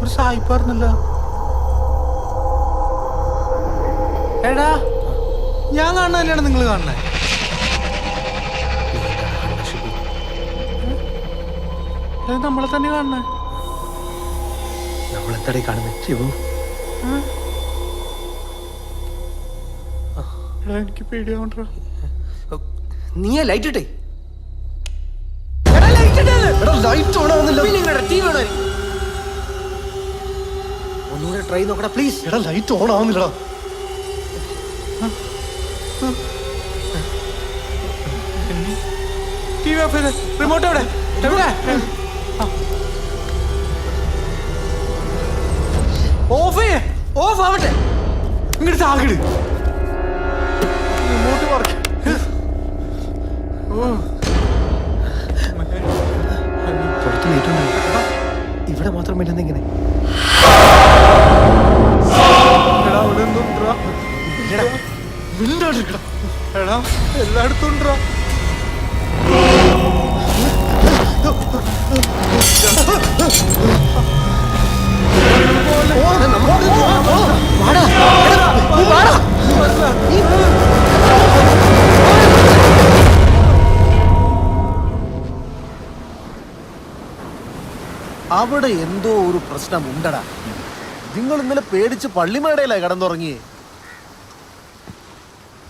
ഒരു സായിപ്പായിരുന്നല്ലോ. എടാ ഞാൻ കാണുന്നതല്ലാണ് നിങ്ങൾ കാണുന്നേ? നമ്മളെ തന്നെ കാണണേ. നമ്മളെന്താടേ കാണുന്നേ? ശിവു എനിക്ക് പേടിയാവണ്ട. നീ ലൈറ്റ് ഇട്ടേ. ഒന്നുകൂടെ ട്രൈ നോക്കടാ പ്ലീസ്. എടാ ലൈറ്റ് ഓൺ ആവുന്നില്ലടാ. ടിവി ഓഫ് ചെയ്ത്. റിമോട്ട് എവിടെ? ഓഫ് ചെയ്യേ. ഓഫ് ആവട്ടെ. ഇങ്ങോട്ട് താകിട്. Remote work. പുറത്ത് ലൈറ്റ് ഇവിടെ മാത്രം പറ്റുന്ന ഇങ്ങനെ. എടാ എല്ലായിടത്തും ഉണ്ടോ? അവിടെ എന്തോ ഒരു പ്രശ്നം ഉണ്ടടാ. നിങ്ങൾ ഇന്നലെ പേടിച്ച് പള്ളിമേടയിലായി കടന്നുറങ്ങിയേ.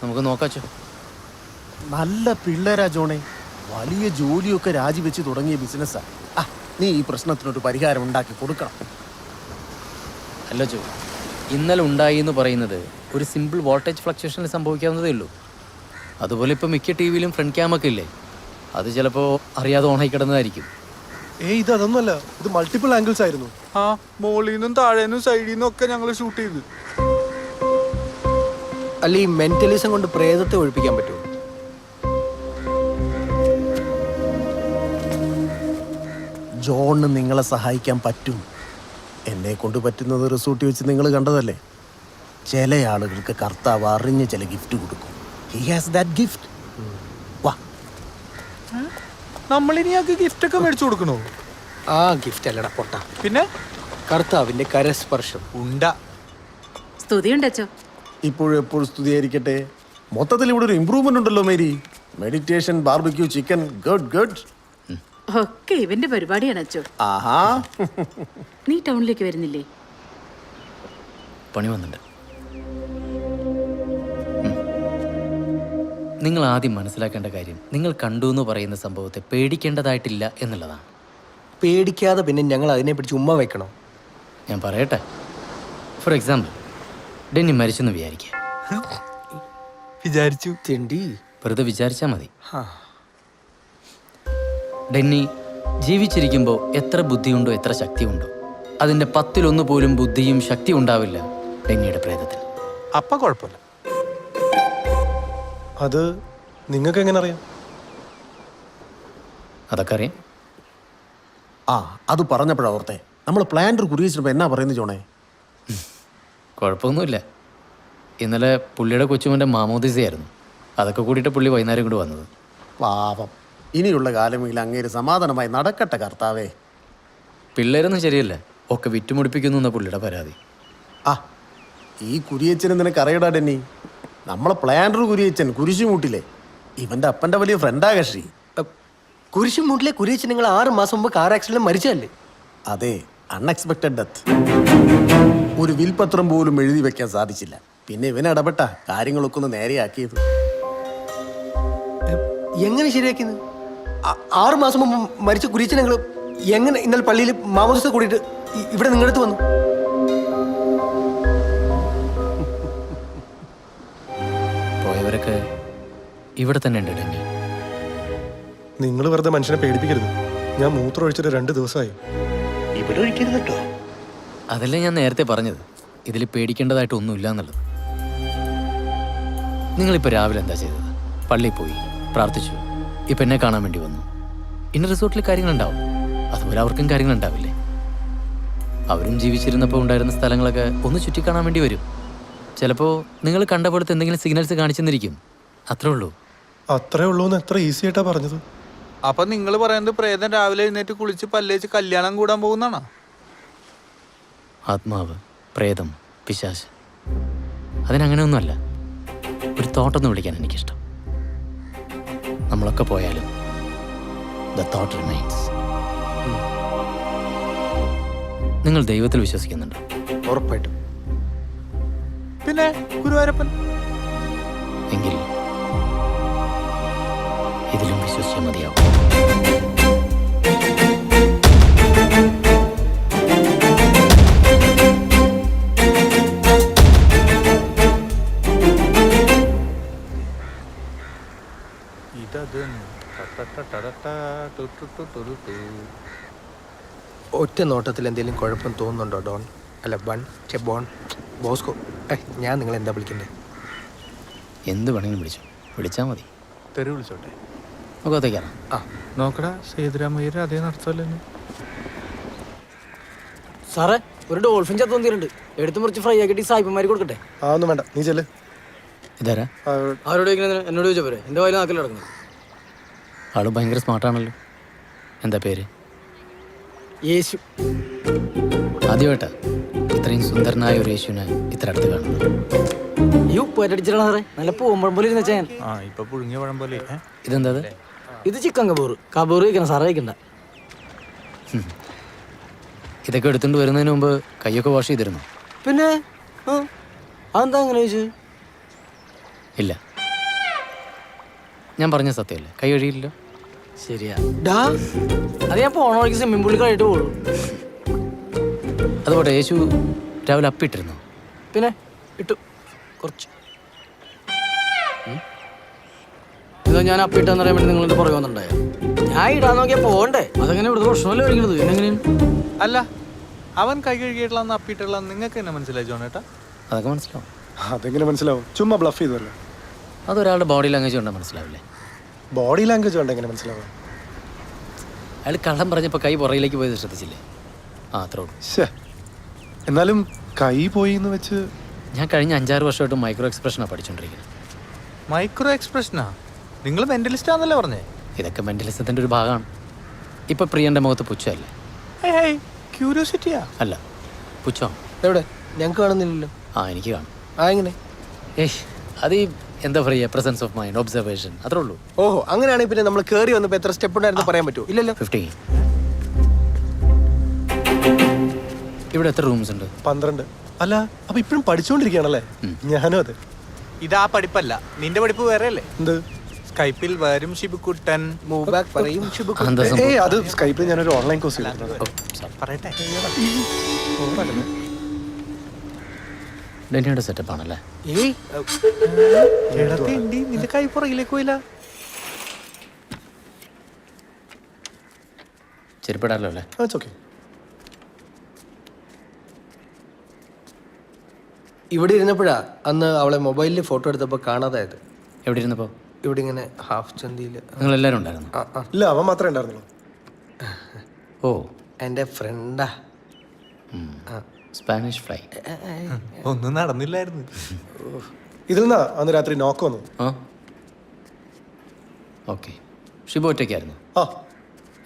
നമുക്ക് നോക്കാച്ചോ. നല്ല പിള്ളേരാ ജോണേ. വലിയ ജോലിയൊക്കെ രാജിവെച്ച് തുടങ്ങിയ ബിസിനസ്സാ. നീ ഈ പ്രശ്നത്തിനൊരു പരിഹാരം ഉണ്ടാക്കി കൊടുക്കണം. അല്ല ചോ, ഇന്നലെ ഉണ്ടായി എന്ന് പറയുന്നത് ഒരു സിമ്പിൾ വോൾട്ടേജ് ഫ്ലക്ച്വേഷനിൽ സംഭവിക്കാവുന്നതേ ഉള്ളൂ. അതുപോലെ ഇപ്പോൾ മിക്ക ടി വിയിലും ഫ്രണ്ട് ക്യാമൊക്കെ ഇല്ലേ, അത് ചിലപ്പോൾ അറിയാതെ ഓണായി കിടന്നതായിരിക്കും. ഇത് അതൊന്നുമല്ല, ഇത് മൾട്ടിപ്പിൾ ആംഗിൾസ് ആയിരുന്നു. മോളിന്നും താഴേന്നും സൈഡിന്നും ഒക്കെ ഞങ്ങൾ ഷൂട്ട് ചെയ്ത്. അല്ല ഈ മെന്റലിസം കൊണ്ട് പ്രേതത്തെ ഒഴിപ്പിക്കാൻ പറ്റുമോ? ജോണിന് നിങ്ങളെ സഹായിക്കാൻ പറ്റും. എന്നെ കൊണ്ട് പറ്റുന്നത് റിസോർട്ട് വെച്ച് നിങ്ങൾ കണ്ടതല്ലേ. ചില ആളുകൾക്ക് കർത്താവ് അറിഞ്ഞ് ചില ഗിഫ്റ്റ് കൊടുക്കും. He has that gift. വാ, നമ്മളിനി ആൾക്ക് ഗിഫ്റ്റ് ഒക്കെ മേടിച്ചു കൊടുക്കണോ? ആ ഗിഫ്റ്റ് അല്ലടാ പൊട്ട, പിന്നെ കർത്താവിന്റെ കരസ്പർശം. ഉണ്ട സ്തുതിയുണ്ടോ? ഇപ്പോഴും എപ്പോഴും സ്തുതിയായിരിക്കട്ടെ. മൊത്തത്തിൽ ഇവിടെ ഒരു ഇമ്പ്രൂവ്മെന്റ് ഉണ്ടല്ലോ Mary. Meditation, barbecue chicken, good good. ഒക്കെ ഇവന്റെ പരിപാടിയാണ് അച്ചോ. ആഹാ, നീ ടൗണിലേക്ക് വരുന്നില്ലേ? പണി വന്നിട്ടുണ്ട്. നിങ്ങൾ ആദ്യം മനസ്സിലാക്കേണ്ട കാര്യം, നിങ്ങൾ കണ്ടു എന്ന് പറയുന്ന സംഭവത്തെ പേടിക്കേണ്ടതായിട്ടില്ല എന്നുള്ളതാണ്. പേടിക്കാതെ പിന്നെ ഞങ്ങൾ അതിനെ പിടിച്ച് ഉമ്മ വെക്കണം. ഞാൻ പറയട്ടെ. ഫോർ എക്സാമ്പിൾ, ഡെന്നി മരിച്ചെന്ന് വിചാരിക്കുക. വിചാരിച്ചു. തിണ്ടി വെറുതെ വിചാരിച്ചാൽ മതി. ഡെന്നി ജീവിച്ചിരിക്കുമ്പോൾ എത്ര ബുദ്ധിയുണ്ടോ, എത്ര ശക്തിയുണ്ടോ, അതിൻ്റെ 10-1 പോലും ബുദ്ധിയും ശക്തിയും ഉണ്ടാവില്ല ഡെന്നിയുടെ പ്രേതത്തിൽ. അപ്പം കുഴപ്പമില്ല. അത് നിങ്ങൾക്ക് എങ്ങനെ അറിയാം? അതൊക്കെ അറിയാം. അത് പറഞ്ഞപ്പോഴാ ഓർത്തെ, നമ്മൾ പ്ലാന്റർ കുറിയിച്ചപ്പോൾ എന്നാ പറയുന്നത് ജോണേ? കുഴപ്പമൊന്നുമില്ല. ഇന്നലെ പുള്ളിയുടെ കൊച്ചുമൻ്റെ മാമോദിസയായിരുന്നു. അതൊക്കെ കൂടിയിട്ട് പുള്ളി വൈകുന്നേരം കൂടി വന്നത്. പാപം, ഇനിയുള്ള കാലമെങ്കിൽ അങ്ങേര് സമാധാനമായി നടക്കട്ടെ കർത്താവേ. പിള്ളേരൊന്നും ശരിയല്ല, ഒക്കെ വിറ്റുമുടിപ്പിക്കുന്നു എന്ന പുള്ളിയുടെ പരാതി. ഈ കുരിയച്ചന് നിനക്ക് അറിയടാ ഡെന്നി. നമ്മളെ പ്ലാന്റർ കുരിയച്ചൻ കുരിശുമൂട്ടിലെ ഇവന്റെ അപ്പന്റെ വലിയ ഫ്രണ്ടാ കക്ഷി. കുരിശുമൂട്ടിലെ കുരിയച്ചൻ നിങ്ങൾ 6 മാസം മുമ്പ് കാർ ആക്സിഡന്റ് മരിച്ചല്ലേ? അതെ, അൺഎക്സ്പെക്ടഡ് ഡെത്ത്. ഒരു വിൽപത്രം പോലും എഴുതി വെക്കാൻ സാധിച്ചില്ല. പിന്നെ ഇവനെ ഇടപെട്ട കാര്യങ്ങളൊക്കെ ഒന്ന് നേരെയാക്കിയത്. എങ്ങനെ ശരിയാക്കിയത്? 6 മാസം മുമ്പ് മരിച്ച കുരിയച്ചൻ നിങ്ങൾ എങ്ങനെ ഇന്നലെ പള്ളിയിൽ മാമോദിസ കൂടിയിട്ട് ഇവിടെ നിങ്ങളുടെ അടുത്ത് വന്നു? പോയവരൊക്കെ ഇവിടെ തന്നെ ഉണ്ട് ഡെന്നി. നിങ്ങൾ വെറുതെ മനുഷ്യനെ പേടിപ്പിക്കരുത്. ഞാൻ മൂത്രം ഒഴിച്ചിട്ട് 2 ദിവസമായി. ഇവിടെ ഒഴിക്കരുത് കേട്ടോ. അതല്ലേ ഞാൻ നേരത്തെ പറഞ്ഞത്, ഇതിൽ പേടിക്കേണ്ടതായിട്ടൊന്നുമില്ല എന്നുള്ളത്. നിങ്ങളിപ്പോൾ രാവിലെ എന്താ ചെയ്തത്? പള്ളിയിൽ പോയി പ്രാർത്ഥിച്ചു, ഇപ്പം എന്നെ കാണാൻ വേണ്ടി വന്നു. ഇനി റിസോർട്ടിൽ കാര്യങ്ങളുണ്ടാവും, അതുപോലെ അവർക്കും കാര്യങ്ങളുണ്ടാവില്ലേ? അവരും ജീവിച്ചിരുന്നപ്പോൾ ഉണ്ടായിരുന്ന സ്ഥലങ്ങളൊക്കെ ഒന്ന് ചുറ്റിക്കാണാൻ വേണ്ടി വരും. ചിലപ്പോൾ നിങ്ങൾ കണ്ട പോലത്തെ എന്തെങ്കിലും സിഗ്നൽസ് കാണിച്ചെന്നിരിക്കും. അത്രേ ഉള്ളൂ. അത്രേ ഉള്ളൂ എന്ന് എത്ര ഈസി ആയിട്ടാ പറഞ്ഞത്. അപ്പൊ നിങ്ങൾ പറയുന്നത് പ്രേതം രാവിലെ എഴുന്നേറ്റ് കുളിച്ച് പല്ലേച്ച് കല്യാണം കൂടാൻ പോകുന്നാണോ? ആത്മാവ്, പ്രേതം, പിശാച്, അതിനങ്ങനെയൊന്നുമല്ല. ഒരു തോട്ടൊന്ന് വിളിക്കാൻ എനിക്കിഷ്ടം. നമ്മളൊക്കെ പോയാലും ദ തോട്ട് റിമൈൻസ്. നിങ്ങൾ ദൈവത്തിൽ വിശ്വസിക്കുന്നുണ്ടോ? ഉറപ്പായിട്ടും. പിന്നെ ഗുരുവായൂരപ്പൻ. എങ്കിൽ ഇതിലും വിശ്വസിച്ചാൽ മതിയാവും. ഇതത് ഒറ്റ നോട്ടത്തിൽ എന്തെങ്കിലും കുഴപ്പം തോന്നുന്നുണ്ടോ ഡോൺ? അല്ല ബോൺ ബോസ്കോ. ഞാൻ നിങ്ങൾ എന്താ വിളിക്കണ്ടേ? എന്ത് വേണമെങ്കിലും വിളിച്ചാൽ മതി. തെറി വിളിച്ചോട്ടെ. മുഖത്തേക്കാണ്. ആ നോക്കടാ, സേതുരാമയ്യർ അതേ നടത്തല്ലോ. സാറേ, ഒരു ഡോൾഫിൻ ചത്തു വന്നിട്ടുണ്ട്. എടുത്ത് മുറിച്ച് ഫ്രൈ ആക്കിയിട്ട് സായിപ്പന്മാർക്ക് കൊടുക്കട്ടെ? ആ ഒന്നും വേണ്ട, നീ ചെല്ല്. ഇതാരാ? ആരോട് ചോദിക്കുന്നത്? എന്നോട് ചോദിച്ചാൽ പോരെ? എൻ്റെ വായിൽ നാക്കിൽ കിടക്കുന്നത്. ആള് ഭയങ്കര സ്മാർട്ടാണല്ലോ. എന്താ പേര്? യേശു. ആദ്യമായിട്ടാ ഇത്രയും സുന്ദരനായ ഒരു യേശുവിനെ ഇത്ര അടുത്ത് കാണുന്നത്. ഈ ഉപ്പേറ്റടിച്ചിട്ടാണ് സാറേ. നല്ല പൂമ്പഴം പോലെ ഇരുന്ന ഞാൻ. ആ, ഇപ്പൊ പുഴുങ്ങിയ പഴം പോലെ. ഇതെന്താ? ഇത് ചിക്കൻ കബൂർ. കബൂർ കഴിക്കണം സാറേ, കഴിക്കണ്ട. ഇതൊക്കെ എടുത്തുകൊണ്ട് വരുന്നതിന് മുമ്പ് കൈയൊക്കെ വാഷ് ചെയ്തിരുന്നു? പിന്നെ അതെന്താ അങ്ങനെ ചോദിച്ചു? ഇല്ല, ഞാൻ പറഞ്ഞ സത്യമല്ലേ, കൈ കഴിയില്ലല്ലോ. ശരിയാ. ഡാ, അത് ഞാൻ പോണ വഴിക്ക് സ്വിമ്മിംഗ് പൂളിൽ കഴിയിട്ട് പോകുള്ളൂ. അതുപോലെ യേശു രാവിലെ അപ്പിട്ടിരുന്നു? പിന്നെ ഇട്ടു കുറച്ച്. ഇതാ ഞാൻ അപ്പിട്ടെന്ന് പറയാൻ വേണ്ടി നിങ്ങളുടെ പുറകെ വന്നിട്ടുണ്ടായോ? ഞാൻ ഇടാൻ നോക്കിയാൽ പോകണ്ടേ? അതങ്ങനെ ഇവിടുത്തെ പ്രശ്നമല്ലേ കഴിക്കുന്നത്? എങ്ങനെയാണ്? അല്ല, അവൻ കൈ കഴുകിയിട്ടുള്ള അപ്പിയിട്ടുള്ള നിങ്ങൾക്ക് തന്നെ മനസ്സിലായി ജോണേട്ടാ? അതൊക്കെ മനസ്സിലാവും. അതെങ്ങനെ മനസ്സിലാവും? ചുമ്മാ ബ്ലഫ് ചെയ്തല്ലേ. അതൊരാളുടെ ബോഡി ലാംഗ്വേജ് കൊണ്ടാൽ മനസ്സിലാവില്ലേ? ബോഡി ലാംഗ്വേജ് കൊണ്ട് എങ്ങനെ മനസ്സിലാവും? അയാൾ കള്ളം പറഞ്ഞപ്പോൾ കൈ പുറകിലേക്ക് പോയത് ശ്രദ്ധിച്ചില്ലേ? ആ, അത്രേ ഉള്ളൂ. ശേ, എന്നാലും കൈ പോയി എന്ന് വെച്ച്. ഞാൻ കഴിഞ്ഞ 5-6 വർഷമായിട്ട് മൈക്രോ എക്സ്പ്രഷനാണ് പഠിച്ചുകൊണ്ടിരിക്കുന്നത്. മൈക്രോ എക്സ്പ്രഷനാ? നിങ്ങൾ മെന്റലിസ്റ്റ് ആണെന്നല്ലേ പറഞ്ഞേ? ഇതൊക്കെ മെന്റലിസത്തിൻ്റെ ഒരു ഭാഗമാണ്. ഇപ്പം പ്രിയൻ്റെ മുഖത്ത് പുച്ഛമല്ലേ? ക്യൂരിയോസിറ്റിയാ? അല്ല, പുച്ഛം. എവിടെ? ഞങ്ങൾക്ക് കാണുന്നില്ലല്ലോ. ആ, എനിക്ക് കാണും. ആ, എങ്ങനെ? അത് ഈ എന്താ പറയുക, പ്രസൻസ് ഓഫ് മൈൻഡ്, ഒബ്സർവേഷൻ, അത്രേ ഉള്ളൂ. ഓഹോ, അങ്ങനെയാണെങ്കിൽ പിന്നെ നമ്മൾ കയറി വന്നപ്പോൾ എത്ര സ്റ്റെപ്പ് ഉണ്ടായിരുന്നു പറയാൻ പറ്റുമോ? ഇല്ലല്ലോ. 15. ഇവിടെ എത്ര റൂംസ് ഉണ്ട്? 12. അല്ല, അപ്പൊ ഇപ്പഴും പഠിച്ചുകൊണ്ടിരിക്കുകയാണല്ലേ? ഞാനും അതെ. ഇതാ പഠിപ്പല്ല, നിന്റെ പഠിപ്പ് വേറെ അല്ലേ? എന്ത്? സ്കൈപ്പിൽ വരും ഷിബുക്കുട്ടൻ. മൂവ് ബാക്ക് പറയും ഷിബു. എന്താ സംഭവം? ഏയ്, അത് സ്കൈപ്പിൽ ഞാനൊരു ഓൺലൈൻ കോഴ്സ് ചെയ്തിരുന്നത്. പറയട്ടെ. ഡെന്നിയുടെ സെറ്റപ്പ് ആണല്ലേ? ഏയ് നിന്റെ കൈ പുറകിലേക്ക് പോയില്ല. ചെരുപ്പിടാലോ അല്ലേ? ഓക്കെ. ഇവിടെ ഇരുന്നപ്പോഴാ അന്ന് അവളെ മൊബൈലിൽ ഫോട്ടോ എടുത്തപ്പോൾ കാണാതായത്. എവിടെ ഇരുന്നപ്പോൾ? ഇവിടെ ഇങ്ങനെ ഹാഫ് ചന്തിയിൽ. നിങ്ങളെല്ലാവരും ഉണ്ടായിരുന്നു? ഇല്ല, അവൻ മാത്രമേ ഉണ്ടായിരുന്നുള്ളൂ. ഓ, എൻ്റെ ഫ്രണ്ടാ. Spanish fly. ഒന്നും നടന്നില്ലായിരുന്നു. ഇതിൽ നിന്നാ അന്ന് രാത്രി നോക്ക് വന്നു. ആ, ഓക്കെ. ഷിബു ഒറ്റയ്ക്കായിരുന്നു? ആ,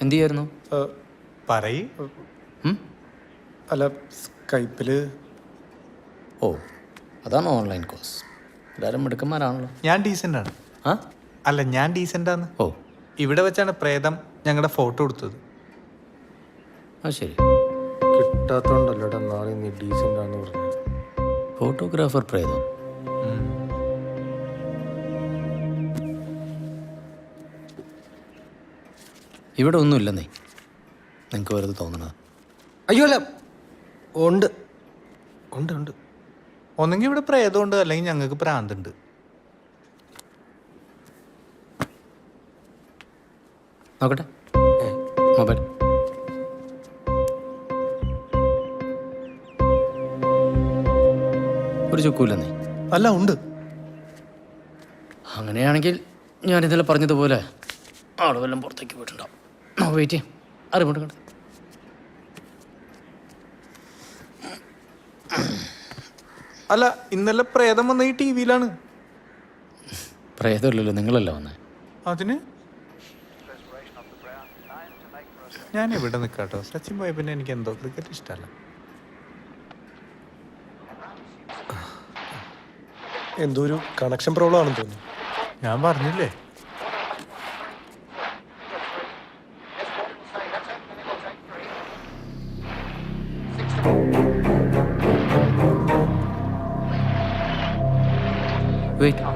എന്ത് ചെയ്യായിരുന്നു? പറയ്. അല്ല, സ്കൈപ്പില്. ഓ, അതാണ് ഓൺലൈൻ കോഴ്സ്. എല്ലാവരും മിടുക്കന്മാരാണല്ലോ. ഞാൻ ഡീസൻ്റ് ആണ്. ആ, അല്ല, ഞാൻ ഡീസൻ്റ് ആണ്. ഓ, ഇവിടെ വെച്ചാണ് പ്രേതം ഞങ്ങളുടെ ഫോട്ടോ എടുത്തത്. അത് ശരി. കിട്ടാത്തോണ്ടല്ലോടാ നാളെ നീ ഡീസൻ്റ് ആണെന്ന് പറഞ്ഞു. ഫോട്ടോഗ്രാഫർ പ്രേതം. ഇവിടെ ഒന്നുമില്ലെന്നേ, നിങ്ങൾക്ക് വെറുതെ തോന്നണത്. അയ്യോ അല്ല, ഉണ്ട് ഉണ്ട് ഉണ്ട്. ഒന്നെങ്കിൽ ഇവിടെ പ്രേതമുണ്ട്, അല്ലെങ്കിൽ ഞങ്ങൾക്ക് പ്രാന്തുണ്ട്. നോക്കട്ടെ മൊബൈൽ. ഒരു ചുക്കൂല്ലെന്നേ? അല്ല, ഉണ്ട്. അങ്ങനെയാണെങ്കിൽ ഞാൻ ഇന്നലെ പറഞ്ഞതുപോലെ ആള് വല്ലതും പുറത്തേക്ക് പോയിട്ടുണ്ടാവും. വെയിറ്റ് ചെയ്യാം. അറിവുണ്ട് കണ്ടത്. അല്ല, ഇന്നലെ പ്രേതം വന്ന ഈ ടി-വിയിലാണ്. പ്രേതമില്ലല്ലോ, നിങ്ങളല്ല വന്നേ. അതിന് ഞാൻ ഇവിടെ നിൽക്കാട്ടോ. സച്ചിൻ പോയ പിന്നെ എനിക്ക് എന്തോ ക്രിക്കറ്റ് ഇഷ്ടമല്ല. എന്തോ ഒരു കണക്ഷൻ പ്രോബ്ലം ആണെന്ന് തോന്നുന്നു. ഞാൻ പറഞ്ഞില്ലേ. വെയിറ്റ്.